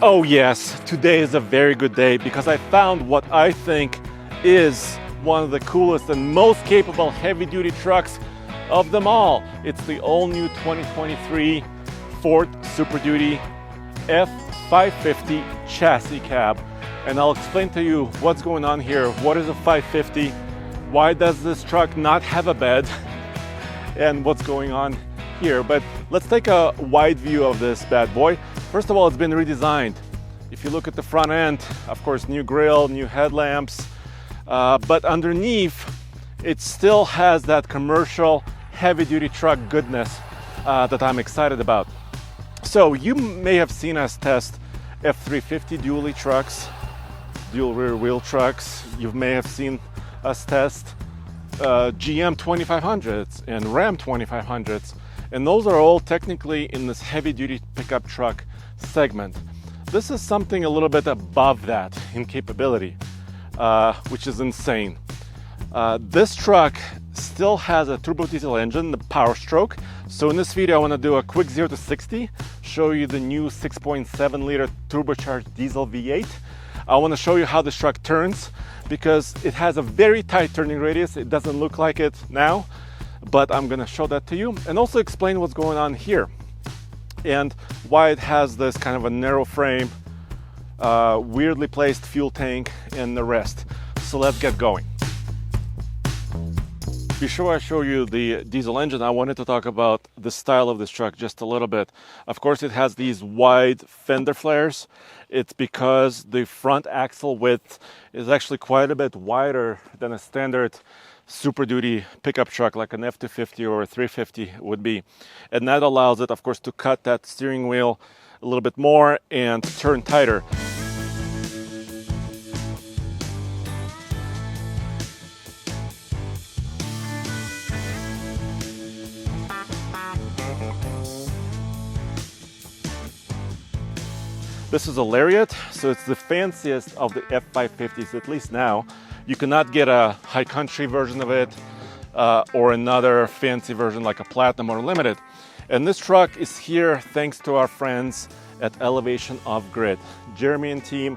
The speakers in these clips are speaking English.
Oh yes, today is a very good day because I found what I think is one of the coolest and most capable heavy-duty trucks of them all. It's the all-new 2023 Ford Super Duty F550 chassis cab. And I'll explain to you what's going on here. What is a 550? Why does this truck not have a bed? And what's going on here? But let's take a wide view of this bad boy. First of all, it's been redesigned. If you look at the front end, of course, new grille, new headlamps, but underneath, it still has that commercial heavy-duty truck goodness that I'm excited about. So you may have seen us test F350 dually trucks, dual rear wheel trucks. You may have seen us test GM 2500s and Ram 2500s. And those are all technically in this heavy-duty pickup truck segment. This is something a little bit above that in capability, which is insane. This truck still has a turbo diesel engine, the Power Stroke. So in this video, I want to do a quick 0 to 60, show you the new 6.7 liter turbocharged diesel V8. I want to show you how this truck turns because it has a very tight turning radius. It doesn't look like it now, but I'm going to show that to you and also explain what's going on here and why it has this kind of a narrow frame, weirdly placed fuel tank and the rest. So let's get going. Before I show you the diesel engine, I wanted to talk about the style of this truck just a little bit. Of course, it has these wide fender flares. It's because the front axle width is actually quite a bit wider than a standard Super Duty pickup truck like an F250 or a 350 would be. And that allows it, of course, to cut that steering wheel a little bit more and turn tighter. This is a Lariat, so it's the fanciest of the F550s, at least now. You cannot get a high country version of it or another fancy version like a Platinum or Limited. And this truck is here thanks to our friends at Elevation Off-Grid. Jeremy and team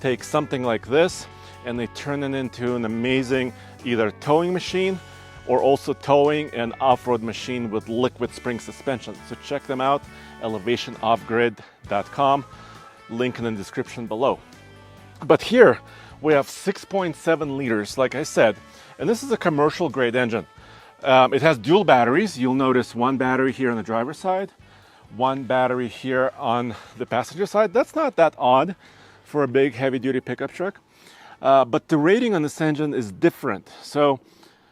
take something like this and they turn it into an amazing either towing machine or also towing and off-road machine with liquid spring suspension. So check them out, elevationoffgrid.com. Link in the description below. But here we have 6.7 liters, like I said, and this is a commercial grade engine. It has dual batteries. You'll notice one battery here on the driver's side, one battery here on the passenger side. That's not that odd for a big heavy duty pickup truck, but the rating on this engine is different. So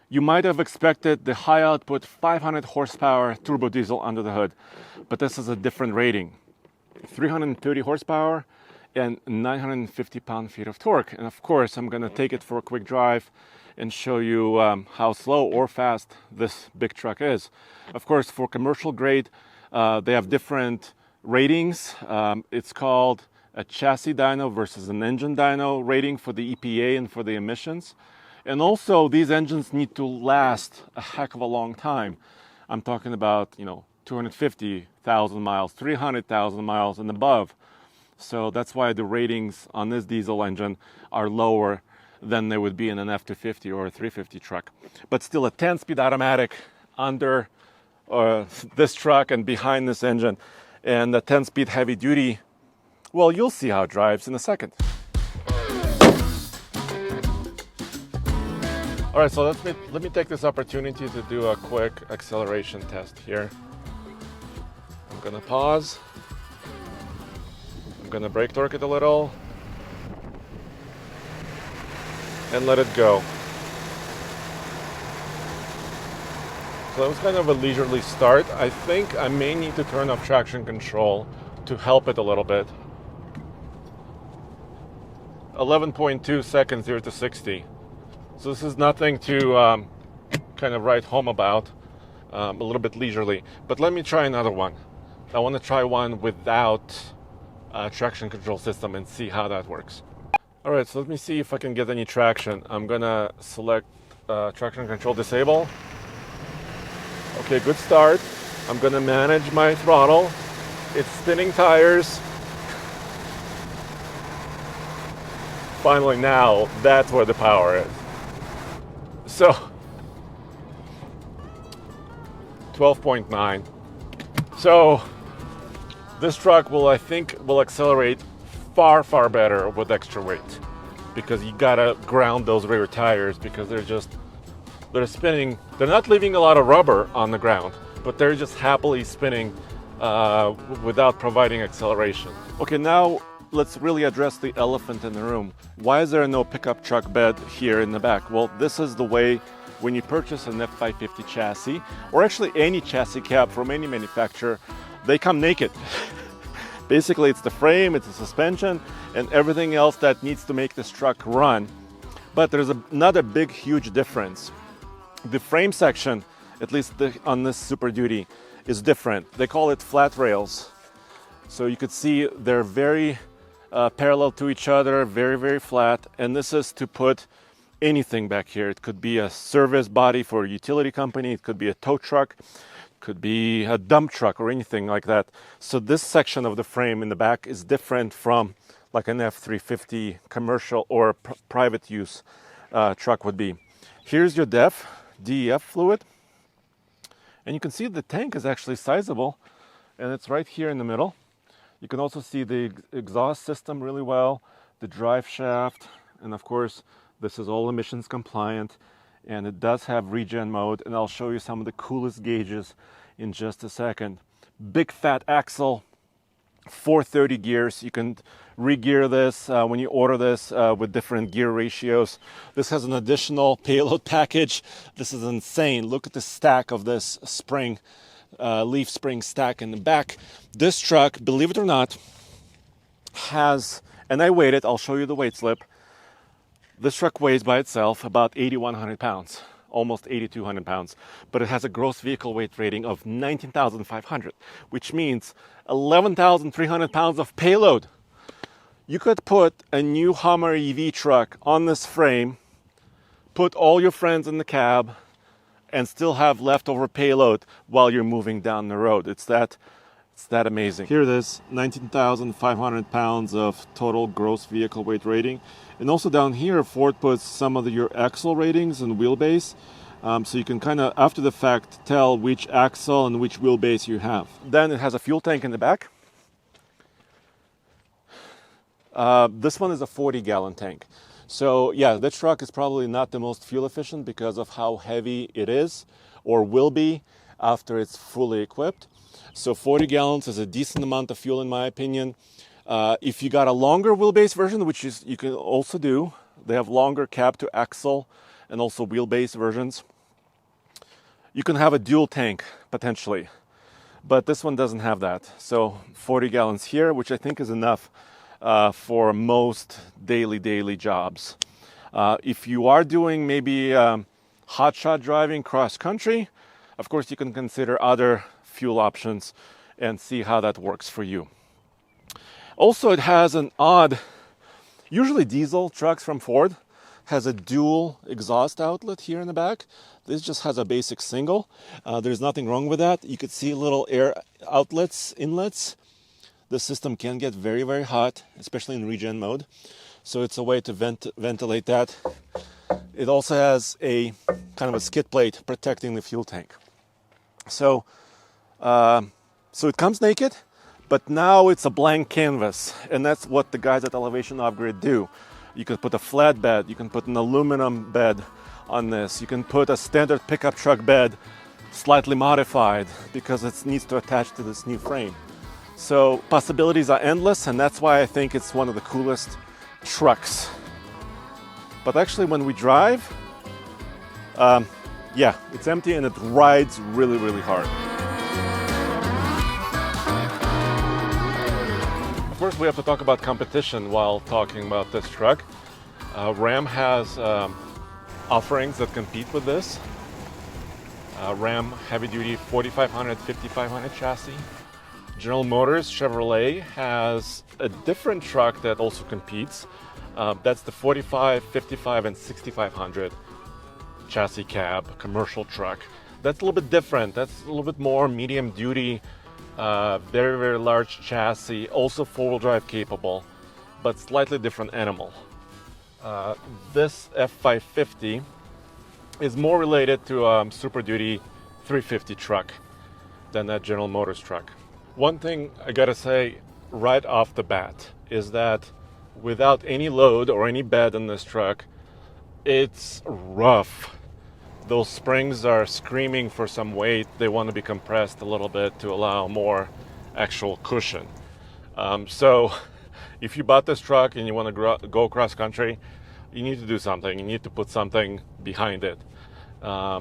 you might have expected the high output 500 horsepower turbo diesel under the hood, but this is a different rating. 330 horsepower and 950 pound-feet of torque. And of course, I'm going to take it for a quick drive and show you how slow or fast this big truck is. Of course, for commercial grade, they have different ratings. It's called a chassis dyno versus an engine dyno rating for the EPA and for the emissions. And also, these engines need to last a heck of a long time. I'm talking about, 250,000 miles, 300,000 miles and above. So that's why the ratings on this diesel engine are lower than they would be in an F250 or a 350 truck. But still a 10-speed automatic under this truck and behind this engine, and a 10-speed heavy duty, well, you'll see how it drives in a second. All right, so let me take this opportunity to do a quick acceleration test here. I'm gonna pause. I'm gonna brake torque it a little and let it go. So that was kind of a leisurely start. I think I may need to turn off traction control to help it a little bit. 11.2 seconds 0 to 60. So this is nothing to kind of write home about, a little bit leisurely. But let me try another one. I want to try one without traction control system and see how that works. All right, so let me see if I can get any traction. I'm gonna select traction control disable. Okay, good start. I'm gonna manage my throttle. It's spinning tires. finally now, that's where the power is. So 12.9. So this truck will, I think, will accelerate far better with extra weight, because you gotta ground those rear tires because they're spinning. They're not leaving a lot of rubber on the ground, but they're just happily spinning without providing acceleration. Okay, now let's really address the elephant in the room. Why is there no pickup truck bed here in the back? Well, this is the way when you purchase an F550 chassis, or actually any chassis cab from any manufacturer, they come naked. Basically, it's the frame, it's the suspension, and everything else that needs to make this truck run. But there's another big, huge difference. The frame section, at least on this Super Duty, is different. They call it flat rails. So you could see they're very parallel to each other, very flat. And this is to put anything back here. It could be a service body for a utility company, it could be a tow truck, could be a dump truck or anything like that. So this section of the frame in the back is different from like an F350 commercial or private use truck would be. Here's your DEF fluid, and you can see the tank is actually sizable, and it's right here in the middle. You can also see the exhaust system really well, the drive shaft, and of course this is all emissions compliant, and it does have regen mode, and I'll show you some of the coolest gauges in just a second. Big fat axle, 430 gears. You can re-gear this when you order this with different gear ratios. This has an additional payload package. This is insane. Look at the stack of this spring, leaf spring stack in the back. This truck, believe it or not, has, and I weighed it, I'll show you the weight slip. This truck weighs by itself about 8,100 pounds, almost 8,200 pounds, but it has a gross vehicle weight rating of 19,500, which means 11,300 pounds of payload. You could put a new Hummer EV truck on this frame, put all your friends in the cab, and still have leftover payload while you're moving down the road. It's that amazing. Here it is, 19,500 pounds of total gross vehicle weight rating. And also down here, Ford puts some of your axle ratings and wheelbase. So you can kind of, after the fact, tell which axle and which wheelbase you have. Then it has a fuel tank in the back. This one is a 40-gallon tank. So yeah, this truck is probably not the most fuel efficient because of how heavy it is, or will be after it's fully equipped. So 40 gallons is a decent amount of fuel in my opinion. If you got a longer wheelbase version, which is you can also do, they have longer cab to axle and also wheelbase versions. You can have a dual tank potentially, but this one doesn't have that. So 40 gallons here, which I think is enough for most daily jobs. If you are doing maybe hotshot driving cross country, of course you can consider other fuel options and see how that works for you. Also, it has an odd, usually diesel trucks from Ford has a dual exhaust outlet here in the back. This just has a basic single. There's nothing wrong with that. You could see little air outlets, inlets. The system can get very hot, especially in regen mode. So it's a way to ventilate that. It also has a kind of a skid plate protecting the fuel tank. So it comes naked, but now it's a blank canvas, and that's what the guys at Elevation Off-Grid do. You can put a flat bed, you can put an aluminum bed on this, you can put a standard pickup truck bed, slightly modified, because it needs to attach to this new frame. So possibilities are endless, and that's why I think it's one of the coolest trucks. But actually when we drive, yeah, it's empty and it rides really hard. Of course, we have to talk about competition while talking about this truck. Ram has offerings that compete with this. Ram heavy duty 4500, 5500 chassis. General Motors Chevrolet has a different truck that also competes. That's the 45, 55, and 6500 chassis cab commercial truck. That's a little bit different. That's a little bit more medium duty, very large chassis, also four-wheel drive capable, but slightly different animal. This F550 is more related to a Super Duty 350 truck than that General Motors truck. One thing I gotta say right off the bat is that without any load or any bed in this truck, it's rough. Those springs are screaming for some weight. They want to be compressed a little bit to allow more actual cushion. So if you bought this truck and you want to go cross country, you need to do something. You need to put something behind it. I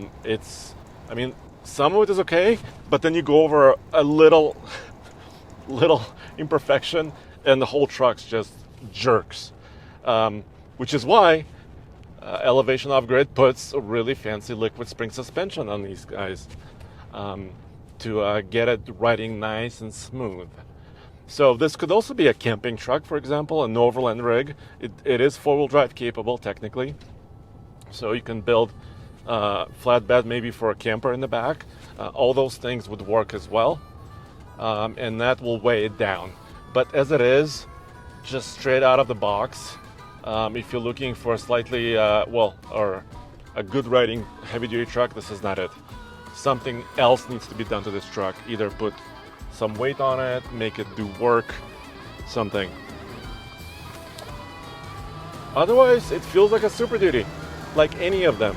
mean, some of it is okay, but then you go over a little imperfection and the whole truck's just jerks. Which is why Elevation Off-Grid puts a really fancy liquid spring suspension on these guys to get it riding nice and smooth. So this could also be a camping truck, for example, an overland rig. It is four-wheel drive capable technically, so you can build a flatbed maybe for a camper in the back. All those things would work as well, and that will weigh it down. But as it is, just straight out of the box, if you're looking for a slightly, or a good riding heavy-duty truck, this is not it. Something else needs to be done to this truck. Either put some weight on it, make it do work, something. Otherwise, it feels like a Super Duty, like any of them.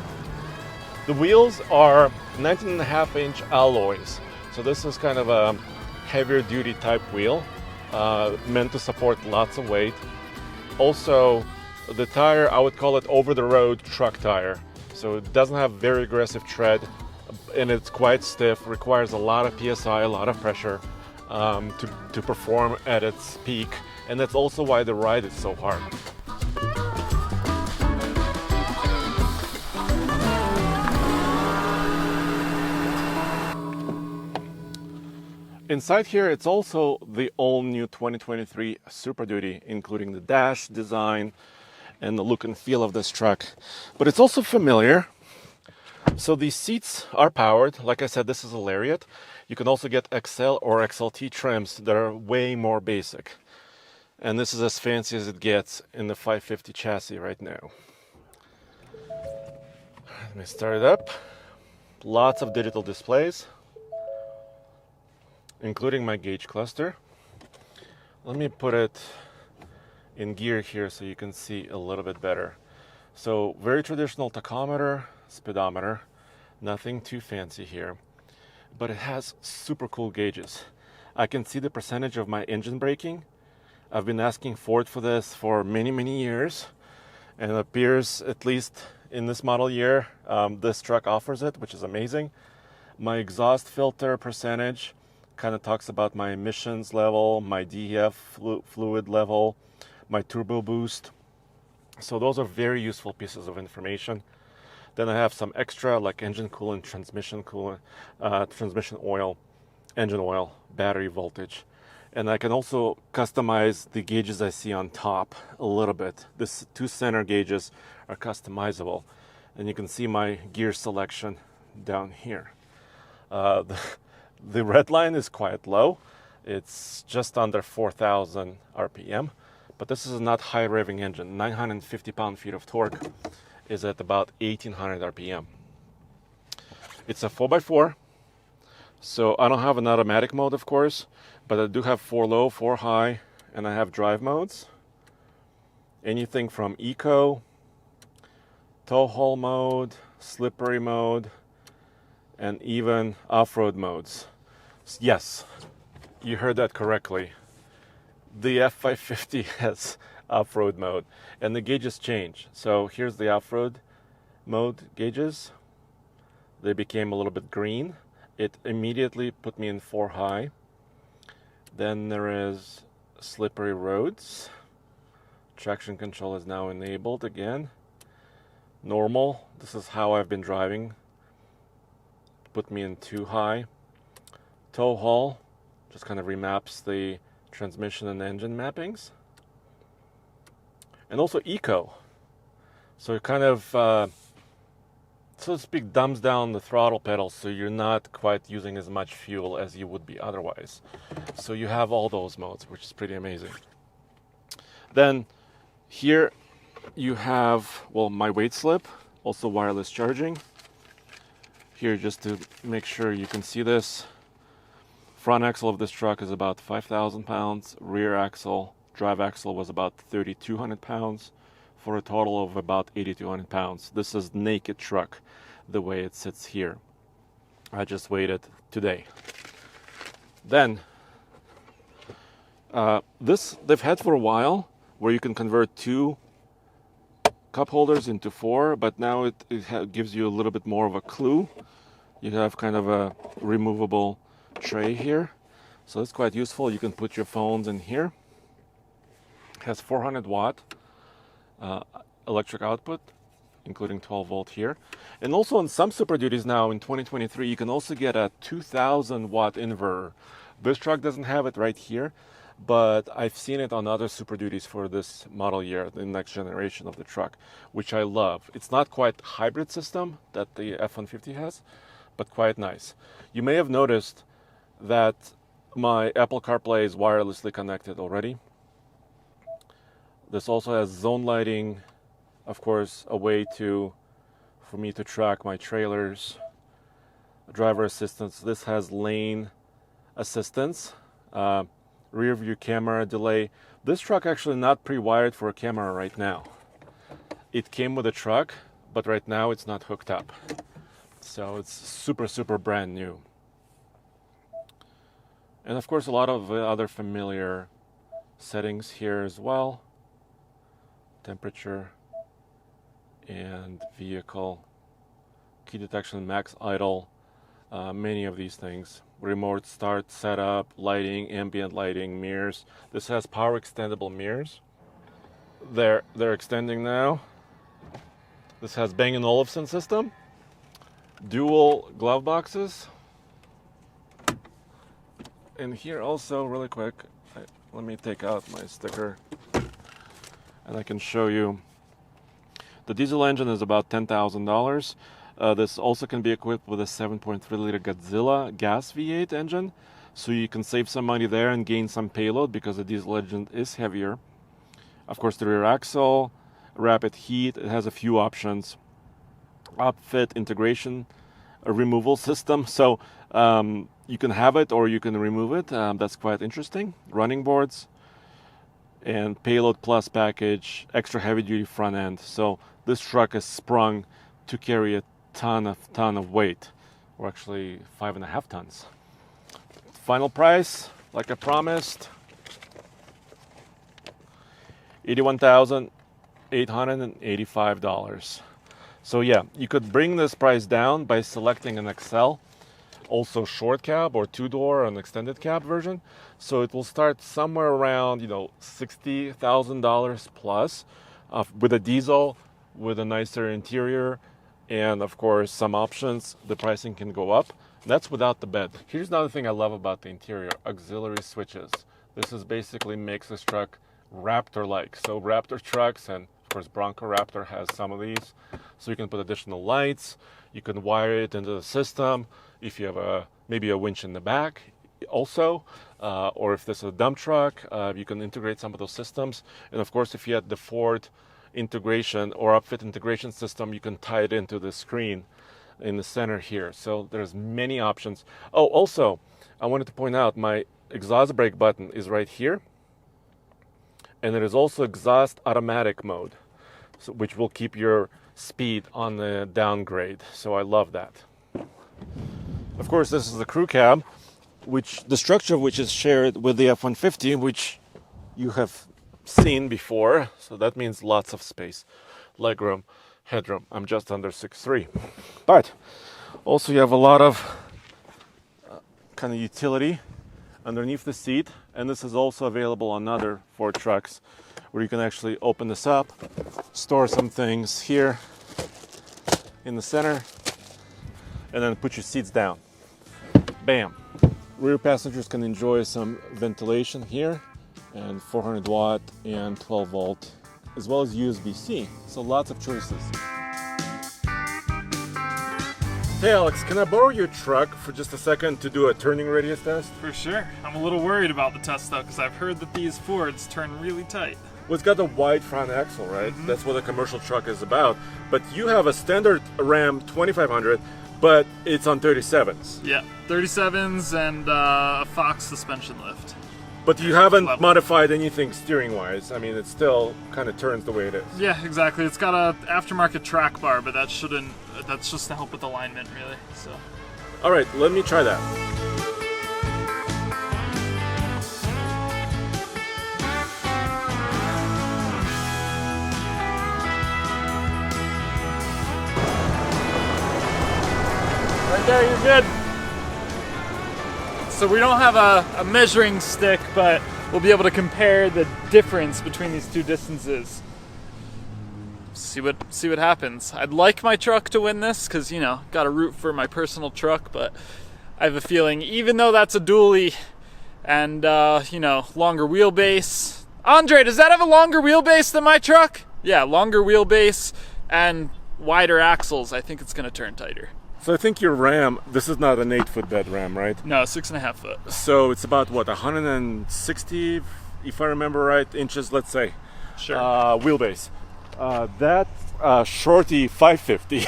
The wheels are 19.5-inch alloys. So this is kind of a heavier duty type wheel, meant to support lots of weight. Also, the tire, I would call it over-the-road truck tire. So it doesn't have very aggressive tread, and it's quite stiff, requires a lot of PSI, a lot of pressure to perform at its peak. And that's also why the ride is so hard. Inside here, it's also the all-new 2023 Super Duty, including the dash design and the look and feel of this truck. But it's also familiar. So these seats are powered. Like I said, this is a Lariat. You can also get XL or XLT trims that are way more basic. And this is as fancy as it gets in the 550 chassis right now. Let me start it up. Lots of digital displays, including my gauge cluster. Let me put it in gear here so you can see a little bit better. So very traditional tachometer, speedometer, nothing too fancy here, but it has super cool gauges. I can see the percentage of my engine braking. I've been asking Ford for this for many years, and it appears, at least in this model year, this truck offers it, which is amazing. My exhaust filter percentage kind of talks about my emissions level, my DEF fluid level, my turbo boost. So those are very useful pieces of information. Then I have some extra like engine coolant, transmission coolant, transmission oil, engine oil, battery voltage. And I can also customize the gauges I see on top a little bit. These two center gauges are customizable. And you can see my gear selection down here. The red line is quite low. It's just under 4,000 RPM, but this is not high revving engine. 950 pound-feet of torque is at about 1,800 RPM. It's a 4x4, so I don't have an automatic mode, of course, but I do have 4 low, 4 high, and I have drive modes. Anything from eco, tow haul mode, slippery mode, and even off-road modes. Yes, you heard that correctly. The F550 has off-road mode, and the gauges change. So here's the off-road mode gauges. They became a little bit green. It immediately put me in 4 high. Then there is slippery roads. Traction control is now enabled again. Normal, this is how I've been driving. Put me in 2 high. Tow haul just kind of remaps the transmission and engine mappings. And also eco. So it kind of, so to speak, dumbs down the throttle pedal so you're not quite using as much fuel as you would be otherwise. So you have all those modes, which is pretty amazing. Then here you have, well, my weight slip, also wireless charging. Here, just to make sure you can see this, front axle of this truck is about 5,000 pounds. Rear axle, drive axle was about 3,200 pounds for a total of about 8,200 pounds. This is naked truck, the way it sits here. I just weighed it today. Then, this they've had for a while, where you can convert 2 cup holders into 4, but now it gives you a little bit more of a clue. You have kind of a removable tray here, so it's quite useful. You can put your phones in here. It has 400 watt electric output, including 12 volt here. And also on some Super Duties now in 2023, you can also get a 2000 watt inverter. This truck doesn't have it right here, but I've seen it on other Super Duties for this model year, the next generation of the truck, which I love. It's not quite hybrid system that the F-150 has, but quite nice. You may have noticed that my Apple CarPlay is wirelessly connected already. This also has zone lighting, of course, a way for me to track my trailers, driver assistance. This has lane assistance, rear view camera delay. This truck actually not pre-wired for a camera right now. It came with a truck, but right now it's not hooked up. So it's super brand new. And of course a lot of other familiar settings here as well. Temperature and vehicle, key detection, max idle, many of these things. Remote start, setup, lighting, ambient lighting, mirrors. This has power extendable mirrors. They're extending now. This has Bang & Olufsen system. Dual glove boxes. And here also, really quick, let me take out my sticker and I can show you. The diesel engine is about $10,000. This also can be equipped with a 7.3 liter Godzilla gas V8 engine, so you can save some money there and gain some payload because the diesel engine is heavier. Of course, the rear axle, rapid heat, it has a few options. Upfit integration, a removal system, so you can have it or you can remove it. That's quite interesting. Running boards and payload plus package, extra heavy duty front end. So this truck is sprung to carry a ton of weight, or actually 5.5 tons. Final price, like I promised, $81,885. So yeah, you could bring this price down by selecting an XL, also short cab or 2-door, an extended cab version. So it will start somewhere around, $60,000 plus, with a diesel, with a nicer interior, and of course some options. The pricing can go up. That's without the bed. Here's another thing I love about the interior: auxiliary switches. This is basically makes this truck Raptor-like. So Raptor trucks, and of course Bronco Raptor has some of these. So you can put additional lights. You can wire it into the system if you have maybe a winch in the back also, or if this is a dump truck, you can integrate some of those systems. And of course, if you had the Ford integration or upfit integration system, you can tie it into the screen in the center here. So there's many options. Oh, also, I wanted to point out my exhaust brake button is right here, and it is also exhaust automatic mode, so, which will keep your speed on the downgrade. So I love that. Of course, this is the crew cab, which the structure of which is shared with the F-150, which you have seen before. So that means lots of space, legroom, headroom. I'm just under 6'3", but also you have a lot of kind of utility underneath the seat, and this is also available on other Ford trucks, where you can actually open this up, store some things here in the center, and then put your seats down. Bam! Rear passengers can enjoy some ventilation here, and 400 watt and 12 volt, as well as USB-C. So lots of choices. Hey Alex, can I borrow your truck for just a second to do a turning radius test? For sure. I'm a little worried about the test though, because I've heard that these Fords turn really tight. Well, it's got the wide front axle, right? That's what a commercial truck is about. But you have a standard Ram 2500, but it's on 37s. Yeah, 37s and a Fox suspension lift. But you haven't Level. modified anything steering-wise. I mean, it still kind of turns the way it is. Yeah, exactly. It's got a aftermarket track bar, but that shouldn't. That's just to help with alignment, really. So. All right, let me try that. Right there, you're good. So we don't have a measuring stick, but we'll be able to compare the difference between these two distances. See what happens. I'd like my truck to win this because, you know, got to root for my personal truck, but I have a feeling even though that's a dually and, you know, longer wheelbase. Andre, does that have a longer wheelbase than my truck? Yeah, longer wheelbase and wider axles. I think it's going to turn tighter. So I think your Ram, this is not an 8-foot bed Ram, right? No, 6.5 foot. So it's about, what, 160, if I remember right, inches, let's say. Sure. Wheelbase. That shorty 550,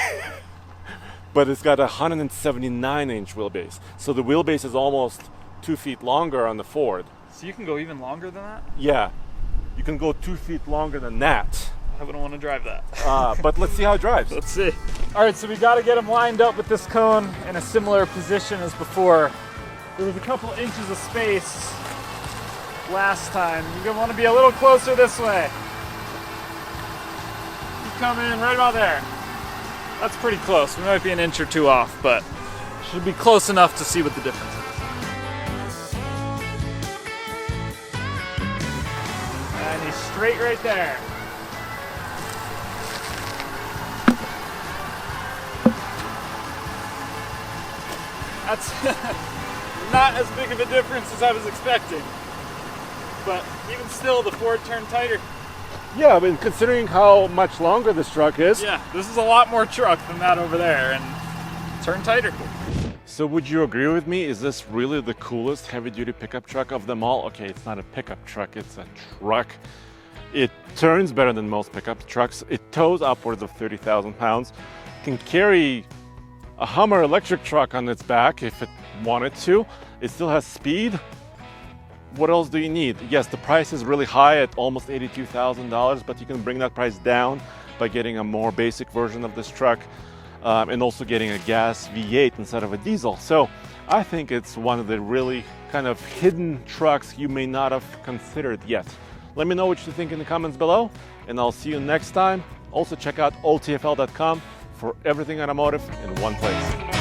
but it's got a 179-inch wheelbase. So the wheelbase is almost 2 feet longer on the Ford. So you can go even longer than that? Yeah, you can go 2 feet longer than that. I wouldn't want to drive that. But let's see how it drives. Let's see. All right, so we got to get him lined up with this cone in a similar position as before. There was a couple inches of space last time. You're gonna want to be a little closer this way. You come in right about there. That's pretty close. We might be an inch or two off, but should be close enough to see what the difference is. And he's straight right there. That's not as big of a difference as I was expecting. But even still, the Ford turned tighter. Yeah, I mean, considering how much longer this truck is. Yeah, this is a lot more truck than that over there, and turned tighter. So would you agree with me? Is this really the coolest heavy-duty pickup truck of them all? Okay, it's not a pickup truck, it's a truck. It turns better than most pickup trucks. It tows upwards of 30,000 pounds. Can carry a Hummer electric truck on its back if it wanted to. It still has speed. What else do you need? Yes, the price is really high at almost $82,000, but you can bring that price down by getting a more basic version of this truck and also getting a gas V8 instead of a diesel. So I think it's one of the really kind of hidden trucks you may not have considered yet. Let me know what you think in the comments below, and I'll see you next time. Also check out oldtfl.com for everything automotive in one place.